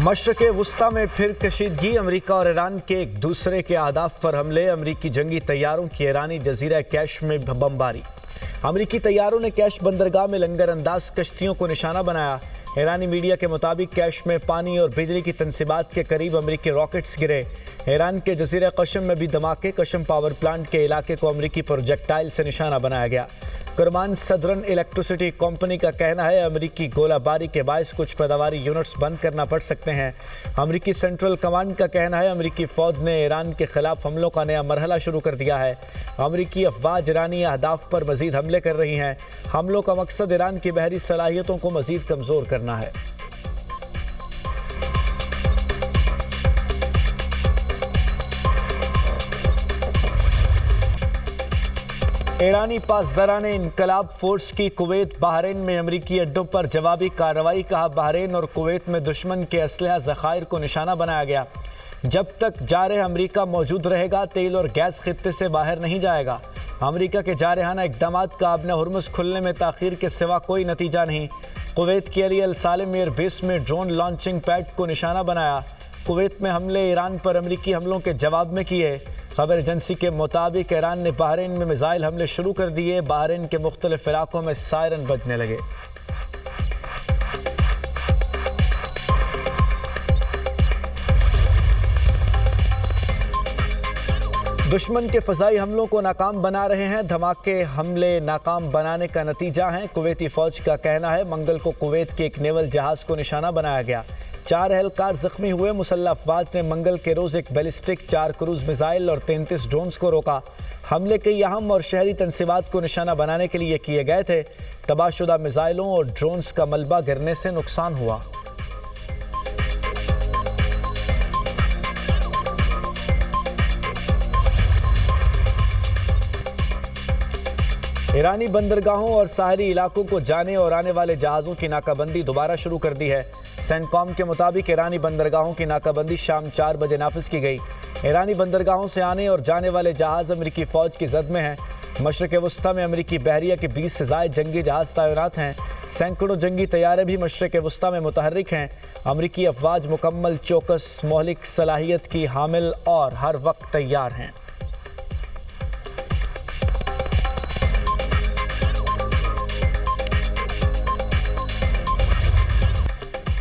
मशरक़े वुस्ता में फिर कशीदगी। अमेरिका और ईरान के एक दूसरे के अहदाफ पर हमले। अमेरिकी जंगी तैयारों की ईरानी जजीरा कैश में बमबारी। अमेरिकी तैयारों ने कैश बंदरगाह में लंगर अंदाज कश्तियों को निशाना बनाया। ईरानी मीडिया के मुताबिक कैश में पानी और बिजली की तंसीबात के करीब अमेरिकी रॉकेट्स गिरे। ईरान के जजीरा कशम में भी धमाके। कशम पावर प्लांट के इलाके को अमेरिकी प्रोजेक्टाइल से निशाना बनाया गया। कुरमान सदरन इलेक्ट्रिसिटी कंपनी का कहना है अमेरिकी गोलाबारी के बायस कुछ पैदावारी यूनिट्स बंद करना पड़ सकते हैं। अमेरिकी सेंट्रल कमांड का कहना है अमेरिकी फौज ने ईरान के खिलाफ हमलों का नया मरहला शुरू कर दिया है। अमेरिकी अफवाज ईरानी अहदाफ पर मजीद हमले कर रही हैं। हमलों का मकसद ईरान की बहरी सलाहियतों को मजीद कमज़ोर करना है। ईरानी पासदारान इनकलाब फोर्स की कुवैत बहरीन में अमरीकी अड्डों पर जवाबी कार्रवाई। कहा बहरीन और कुवैत में दुश्मन के असलहा ज़खायर को निशाना बनाया गया। जब तक जारह अमरीका मौजूद रहेगा तेल और गैस खित्ते से बाहर नहीं जाएगा। अमरीका के जारहाना इक़दाम का आबने हुर्मुज़ खुलने में ताख़ीर के सिवा कोई नतीजा नहीं। कुवैत की अली अल सालिम एयर बेस में ड्रोन लॉन्चिंग पैड को निशाना बनाया। कुवैत में हमले ईरान पर अमरीकी हमलों के जवाब में किए। खबर एजेंसी के मुताबिक ईरान ने बहरीन में मिसाइल हमले शुरू कर दिए। बहरीन के मुख्तलिफ इलाकों में सायरन बजने लगे। दुश्मन के फ़ज़ाई हमलों को नाकाम बना रहे हैं। धमाके हमले नाकाम बनाने का नतीजा हैं। कुवैती फ़ौज का कहना है मंगल को कुवैत के एक नेवल जहाज़ को निशाना बनाया गया। 4 एहलकार जख्मी हुए। मुसल्लह अफवाज ने मंगल के रोज़ एक बैलिस्टिक 4 क्रूज़ मिसाइल और 33 ड्रोन्स को रोका। हमले कई अहम और शहरी तंसीबात को निशाना बनाने के लिए किए गए थे। तबाहशुदा मिसाइलों और ड्रोन्स का मलबा गिरने से नुकसान हुआ। ईरानी बंदरगाहों और साहरी इलाकों को जाने और आने वाले जहाज़ों की नाकाबंदी दोबारा शुरू कर दी है। सेंटकॉम के मुताबिक ईरानी बंदरगाहों की नाकाबंदी शाम 4 बजे नाफिज की गई। ईरानी बंदरगाहों से आने और जाने वाले जहाज़ अमेरिकी फ़ौज की जद में हैं। मशरक़े वुस्ता में अमेरिकी बहरिया के 20 से ज़ायद जंगी जहाज़ तैनात हैं। सैकड़ों जंगी तैयारे भी मशरक़े वुस्ता में मुतहर्रिक हैं। अमेरिकी अफवाज मुकम्मल चौकस मोहलिक सलाहियत की हामिल और हर वक्त तैयार हैं।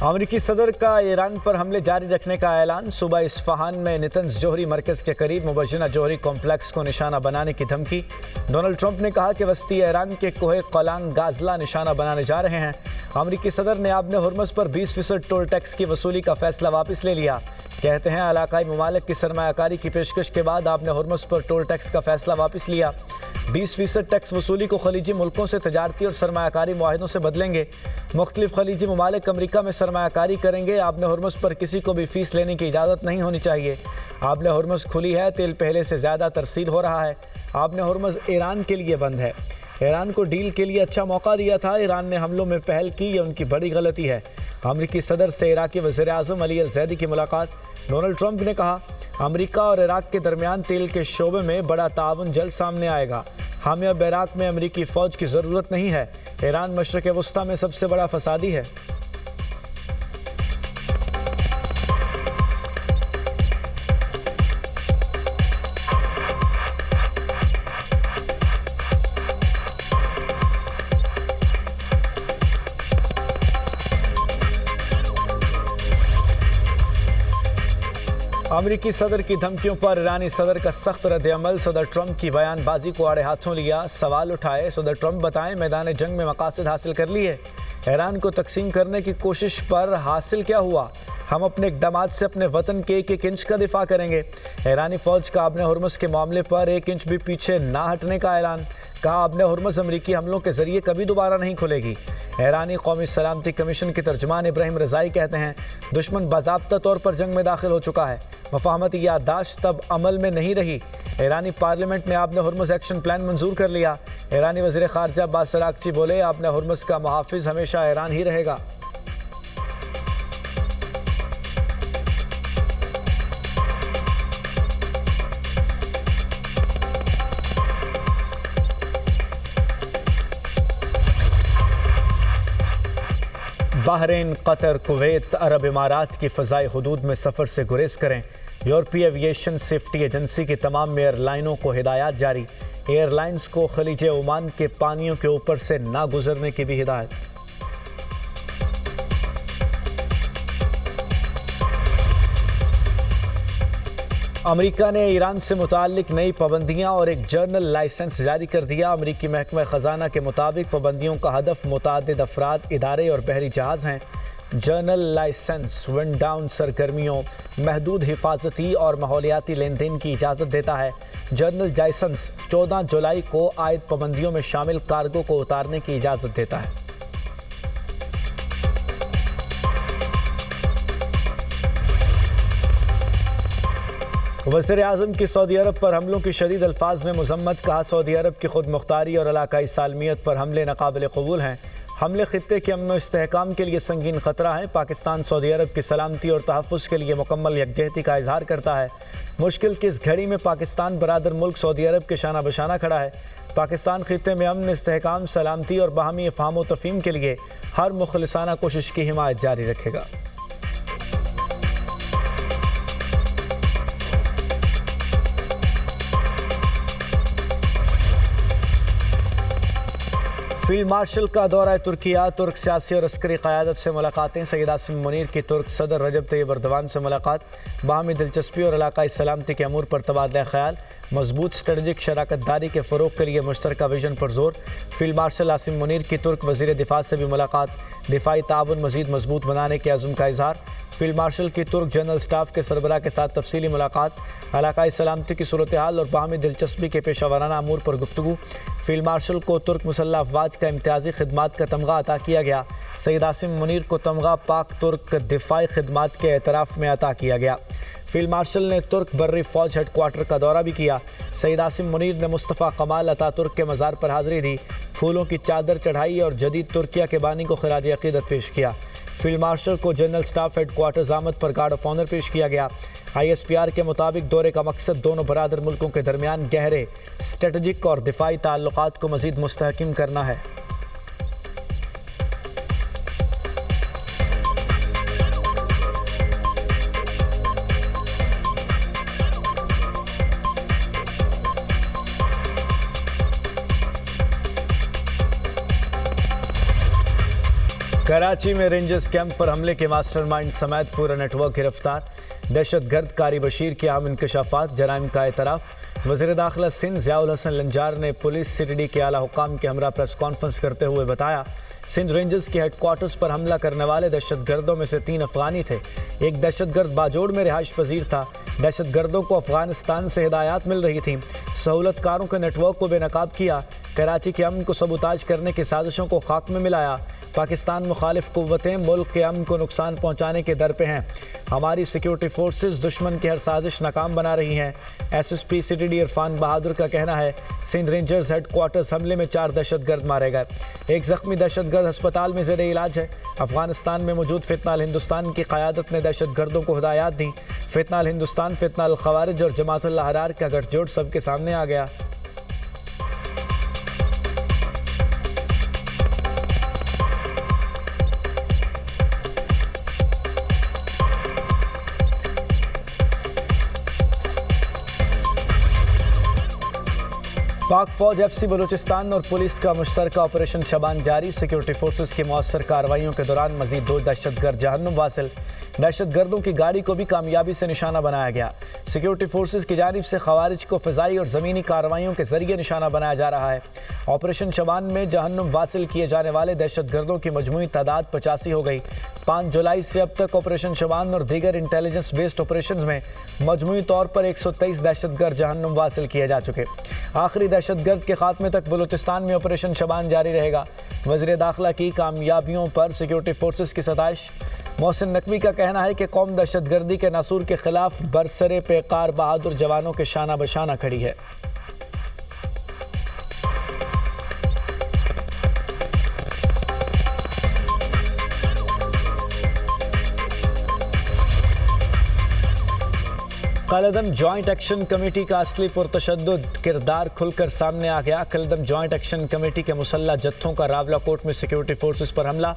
अमेरिकी सदर का ईरान पर हमले जारी रखने का ऐलान। सुबह इस्फहान में नितंज जोहरी मरकज़ के करीब मुबज्जना जोहरी कॉम्प्लेक्स को निशाना बनाने की धमकी। डोनाल्ड ट्रंप ने कहा कि वस्ती ईरान के कोहे क़लांग गाजला निशाना बनाने जा रहे हैं। अमेरिकी सदर ने आबने हुर्मुज़ पर 20% टोल टैक्स की वसूली का फैसला वापस ले लिया। कहते हैं इलाकाई ममालिक की सरमायाकारी की पेशकश के बाद आबने हुर्मुज़ पर टोल टैक्स का फैसला वापस लिया। 20% टैक्स वसूली को खलीजी मुल्कों से तजारती और सरमायाकारी मुआहदों से बदलेंगे। मुख्तलिफ खलीजी ममालिक अमरीका में सरमायाकारी करेंगे। आबने हुर्मुज़ पर किसी को भी फ़ीस लेने की इजाज़त नहीं होनी चाहिए। आबने हुर्मुज़ खुली है, तेल पहले से ज़्यादा तरसील हो रहा है। आबने हुर्मुज़ ईरान के लिए बंद है। ईरान को डील के लिए अच्छा मौका दिया था। ईरान ने हमलों में पहल की, ये उनकी बड़ी गलती है। अमरीकी सदर से इराक़ी वज़ीर-ए-आज़म अली अल-ज़ैदी की मुलाकात। डोनाल्ड ट्रंप ने कहा अमरीका और इराक़ के दरमियान तेल के शोबे में बड़ा ताउन जल्द सामने आएगा। हमें अब इराक़ में अमरीकी फ़ौज की ज़रूरत नहीं है। ईरान मशरक़े वुस्ता में सबसे बड़ा फसादी है। अमरीकी सदर की धमकियों पर ईरानी सदर का सख्त रद्द-ए-अमल। सदर ट्रंप की बयानबाजी को आड़े हाथों लिया, सवाल उठाए। सदर ट्रंप बताएं मैदान जंग में मकासद हासिल कर लिए। ईरान को तकसीम करने की कोशिश पर हासिल क्या हुआ? हम अपने इक़दाम से अपने वतन के 1-1 इंच का दिफा करेंगे। ईरानी फ़ौज का आबने हुर्मुज़ के मामले पर 1 इंच भी पीछे ना हटने का ऐलान। कहा आबने हुर्मुज़ अमरीकी हमलों के ज़रिए कभी दोबारा नहीं खुलेगी। ईरानी कौमी सलामती कमीशन के तर्जुमान इब्राहिम रज़ाई कहते हैं दुश्मन बाज़ाब्ता तौर पर जंग में दाखिल हो चुका है। मफाहमती याददाश्त तब अमल में नहीं रही। ईरानी पार्लियामेंट ने आबने हुर्मुज़ एक्शन प्लान मंजूर कर लिया। ईरानी वज़ीर ख़ारजा अब्बास अराग़ची बोले आबने हुर्मुज़ का मुहाफ़िज़ हमेशा ईरान ही रहेगा। बहरीन, कतर, कुवैत, अरब इमारात की फ़ज़ाई हुदूद में सफ़र से गुरेज करें। यूरोपीय एविएशन सेफ्टी एजेंसी की तमाम एयरलाइनों को हिदायत जारी। एयरलाइंस को खलीज ओमान के पानियों के ऊपर से ना गुजरने की भी हिदायत। अमेरिका ने ईरान से मुताल्लिक नई पाबंदियां और एक जर्नल लाइसेंस जारी कर दिया। अमेरिकी महकमा ख़जाना के मुताबिक पाबंदियों का हदफ मुतअद्दिद अफराद, इदारे और बहरी जहाज़ हैं। जर्नल लाइसेंस विंड डाउन सरगर्मियों, महदूद हिफाजती और माहौलियाती लेन देन की इजाज़त देता है। जर्नल लाइसेंस 14 जुलाई को आयद पाबंदियों में शामिल कार्गो को उतारने की इजाज़त देता है। वज़ीर-ए-आज़म की सऊदी अरब पर हमलों की शदीद अल्फाज में मज़म्मत। कहा, सऊदी अरब की खुद मुख्तारी और इलाकाई सालमियत पर हमले नाकाबिल कबूल हैं। हमले खित्ते के अमन व इस्तेहकाम के लिए संगीन ख़तरा है। पाकिस्तान सऊदी अरब की सलामती और तहफ़्फ़ुज़ के लिए मुकम्मल यकजहती का इजहार करता है। मुश्किल की इस घड़ी में पाकिस्तान बरादर मुल्क सऊदी अरब के शाना बशाना खड़ा है। पाकिस्तान खित्ते में अमन, इस्तेहकाम, सलामती और बाहमी फ़हम व तफ़हीम के लिए हर मुखलिसाना कोशिश की हिमायत जारी रखेगा। फील्ड मार्शल का दौरा तुर्किया, तुर्क सियासी और अस्करी क़यादत से मुलाकातें। सैयद आसिम मुनीर की तुर्क सदर रजब तैयब एर्दोगान से मुलाकात। बाहमी दिलचस्पी और इलाकाई सलामती के अमूर पर तबादला ख्याल। मजबूत स्ट्रेटजिक शराकत दारी के फ़रोग़ के लिए मुश्तरका विजन पर जोर। फील्ड मार्शल आसिम मुनीर की तुर्क वज़ीर दिफा से भी मुलाकात। दिफाई ताउन मज़ीद मजबूत बनाने के अज़्म का इज़हार। फील्ड मार्शल की तुर्क जनरल स्टाफ के सरबराह के साथ तफसीली मुलाकात। इलाकाई सलामती की सूरत हाल और बाहमी दिलचस्पी के पेशा वराना अमूर पर गुफ्तगू। फील्ड मार्शल को तुर्क मुसल्लह अफवाज का इम्तियाजी खिदमात का तमगा अता किया गया। सैयद आसिम मुनीर को तमगा पाक तुर्क दिफाई खिदमात के एतराफ़ में अता किया गया। फील्ड मार्शल ने तुर्क बर्री फ़ौज हेडक्वार्टर का दौरा भी किया। सैयद आसिम मुनीर ने मुस्तफ़ा कमाल अतातुर्क के मज़ार पर हाज़िरी दी, फूलों की चादर चढ़ाई और जदीद तुर्किया के बानी को खिराज अक़ीदत पेश किया। फील्ड मार्शल को जनरल स्टाफ हेडक्वार्टर आमद पर गार्ड ऑफ ऑनर पेश किया गया। ISPR के मुताबिक दौरे का मकसद दोनों बरादर मुल्कों के दरमियान गहरे स्ट्रेटजिक और दिफाई ताल्लुकात को मज़ीद मुस्तहकम करना है। कराची में रेंजर्स कैंप पर हमले के मास्टरमाइंड समेत पूरा नेटवर्क गिरफ्तार। दहशतगर्द कारी बशीर के अहम इंकशाफात, जराइम का एतराफ़। वज़ीर दाखिला सिंध ज़ियाउल हसन लंजार ने पुलिस CTD के आला हुकाम के हमरा प्रेस कॉन्फ्रेंस करते हुए बताया, सिंध रेंजर्स के हेडक्वार्टर्स पर हमला करने वाले दहशतगर्दों में से 3 अफ़गानी थे। एक दहशतगर्द बाजोड़ में रिहाइश पजीर था। दहशतगर्दों को अफ़गानिस्तान से हिदायत मिल रही थी। सहूलतकारों के नेटवर्क को बेनकाब किया। कराची के अमन को सबूताज करने की साजिशों को खाक में मिलाया। पाकिस्तान मुखालिफ कुव्वतें मुल्क के अमन को नुकसान पहुँचाने के दर पे हैं। हमारी सिक्योरिटी फोर्सेस दुश्मन की हर साजिश नाकाम बना रही हैं। SSP CTD इरफान बहादुर का कहना है, सिंध रेंजर्स हेडक्वार्टर्स हमले में 4 दहशतगर्द मारे गए। एक ज़ख्मी दहशतगर्द अस्पताल में ज़ेरे इलाज है। अफगानिस्तान में मौजूद फितनाल हिंदुस्तान की क़यादत ने दहशतगर्दों को हिदायत दी। फितनाल हिंदुस्तान, फितनाल खवारिज और जमातुल अहरार का गठजोड़ सबके सामने आ गया। पाक फौज FC बलूचिस्तान और पुलिस का मुश्तरका ऑपरेशन शबान जारी। सिक्योरिटी फोर्सेस की मौसर कार्रवाइयों के दौरान मजीद 2 दहशतगर्द जहन्नुम वासिल। दहशतगर्दों की गाड़ी को भी कामयाबी से निशाना बनाया गया। सिक्योरिटी फोर्सेस की जानिब से खवारिज को फ़िज़ाई और ज़मीनी कार्रवाइयों के जरिए निशाना बनाया जा रहा है। ऑपरेशन शबान में जहन्नुम वासिल किए जाने वाले दहशतगर्दों की मजमूई तादाद 85 हो गई। 5 जुलाई से अब तक ऑपरेशन शबान और दीगर इंटेलिजेंस बेस्ड ऑपरेशन में मजमूई तौर पर 123 दहशतगर्द जहन्नुम वासिल किए जा चुके। आखिरी दहशतगर्द के खात्मे तक बलूचिस्तान में ऑपरेशन शबान जारी रहेगा। वज़ीर दाखिला की कामयाबियों पर सिक्योरिटी फोर्सेस की सताइश। मोहसिन नकवी का कहना है कि कौम दहशतगर्दी के नासूर के खिलाफ बरसरे पेकार बहादुर जवानों के शाना बशाना खड़ी है। कलदम जॉइंट एक्शन कमेटी का असली पुरतशद्दुद किरदार खुलकर सामने आ गया। कलदम जॉइंट एक्शन कमेटी के मुसल्ला जत्थों का रावलाकोट में सिक्योरिटी फोर्सेस पर हमला,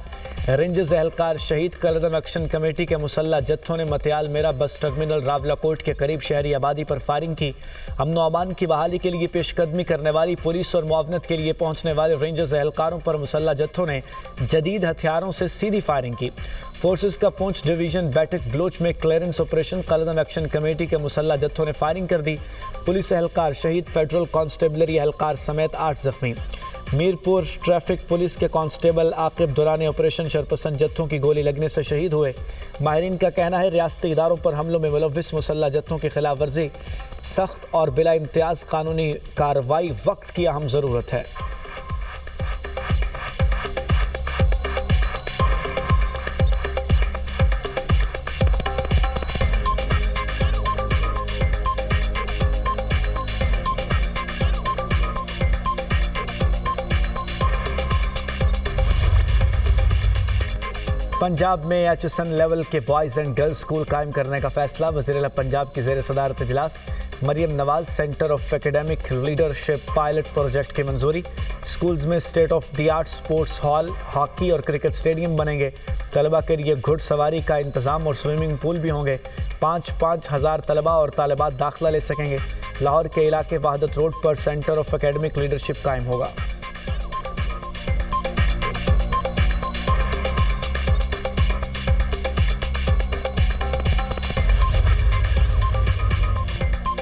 रेंजर्स एहलकार शहीद। कलदम एक्शन कमेटी के मुसल्ला जत्थों ने मतियाल मेरा बस टर्मिनल रावलाकोट के करीब शहरी आबादी पर फायरिंग की। अमन व अमान की बहाली के लिए पेशकदमी करने वाली पुलिस और मुआवनत के लिए पहुंचने वाले रेंजर्स एहलकारों पर मुसल्ला जत्थों ने जदीद हथियारों से सीधी फायरिंग की। फोर्सेस का पूंछ डिवीजन बैठक ब्लोच में क्लियरेंस ऑपरेशन। कलदम एक्शन कमेटी के मुसल्ला जत्थों ने फायरिंग कर दी। पुलिस एहलकार शहीद, फेडरल कांस्टेबलरी एहलकार समेत 8 जख्मी। मीरपुर ट्रैफिक पुलिस के कांस्टेबल आकिब दौरान ऑपरेशन शरपसंद जत्थों की गोली लगने से शहीद हुए। माहिरीन का कहना है रियासती इदारों पर हमलों में मुलव्विस मुसल्ला जत्थों की खिलाफ वर्जी, सख्त और बिला इम्तियाज कानूनी कार्रवाई वक्त की अहम ज़रूरत है। पंजाब में HSN लेवल के बॉयज़ एंड गर्ल्स स्कूल कायम करने का फैसला। वज़ीर-ए-आला पंजाब की ज़ेर सदारत इजलास। Maryam Nawaz centre of academic leadership pilot project की मंजूरी। स्कूल्स में state of the art sports hall, hockey और क्रिकेट स्टेडियम बनेंगे। तलबा के लिए घुड़सवारी का इंतज़ाम और स्विमिंग पूल भी होंगे। 5-5 हज़ार तलबा और तालिबात दाखिला ले सकेंगे। लाहौर के इलाके वहादत रोड पर सेंटर ऑफ एकेडमिक लीडरशिप कायम होगा।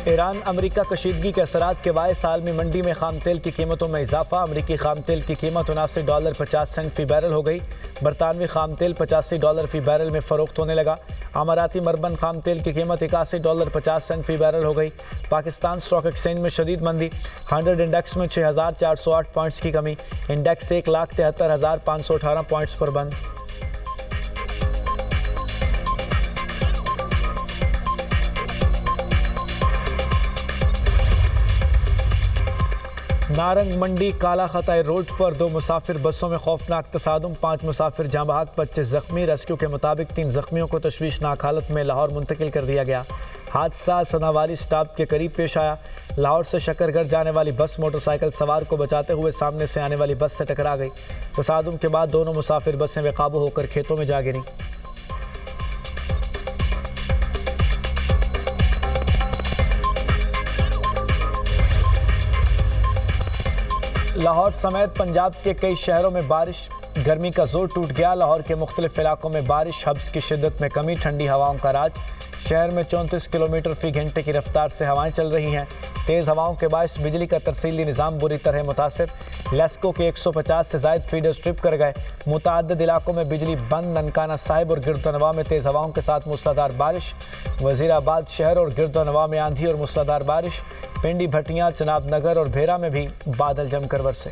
ईरान अमेरिका कशीदगी के असरात के बायस साल में मंडी में खाम तेल की कीमतों में इजाफा। अमेरिकी खाम तेल की कीमत $79.50 फ़ी बैरल हो गई। बरतानवी खाम तेल $85 फ़ी बैरल में फ़रोख्त होने लगा। अमाराती मरबन खाम तेल की कीमत $81.50 फ़ी बैरल हो गई। पाकिस्तान स्टॉक एक्सचेंज में शदीद मंदी। 100 इंडेक्स में 6,408 पॉइंट्स की कमी। इंडेक्स 1,73,518 पॉइंट्स पर बंद। नारंग मंडी काला खताई रोड पर 2 मुसाफिर बसों में खौफनाक तसादुम, 5 मुसाफिर जाँ बहक, 25 जख्मी। रेस्क्यू के मुताबिक 3 जख्मियों को तशवीशनाक हालत में लाहौर मुंतकिल कर दिया गया। हादसा सनावाली स्टॉप के करीब पेश आया। लाहौर से शकरगढ़ जाने वाली बस मोटरसाइकिल सवार को बचाते हुए सामने से आने वाली बस से टकरा गई। तसादुम के बाद दोनों मुसाफिर बसें बेकाबू होकर खेतों में जा गिरी। लाहौर समेत पंजाब के कई शहरों में बारिश, गर्मी का जोर टूट गया। लाहौर के मुख्तलिफ इलाकों में बारिश, हब्स की शिद्दत में कमी, ठंडी हवाओं का राज। शहर में 34 किलोमीटर फ़ी घंटे की रफ्तार से हवाएं चल रही हैं। तेज़ हवाओं के बायस बिजली का तरसीली निज़ाम बुरी तरह मुतासिर। लेस्को के 150 से ज़ायद फीडर्स ट्रिप कर गए। मुतअद्दिद इलाकों में बिजली बंद। ननकाना साहिब और गिरदोनवा में तेज़ हवाओं के साथ मूसलाधार बारिश। वज़ीराबाद शहर और गिरदोनवा में आंधी और मूसलाधार बारिश। पिंडी, भटियां, चनाब नगर और भेरा में भी बादल जमकर बरसे।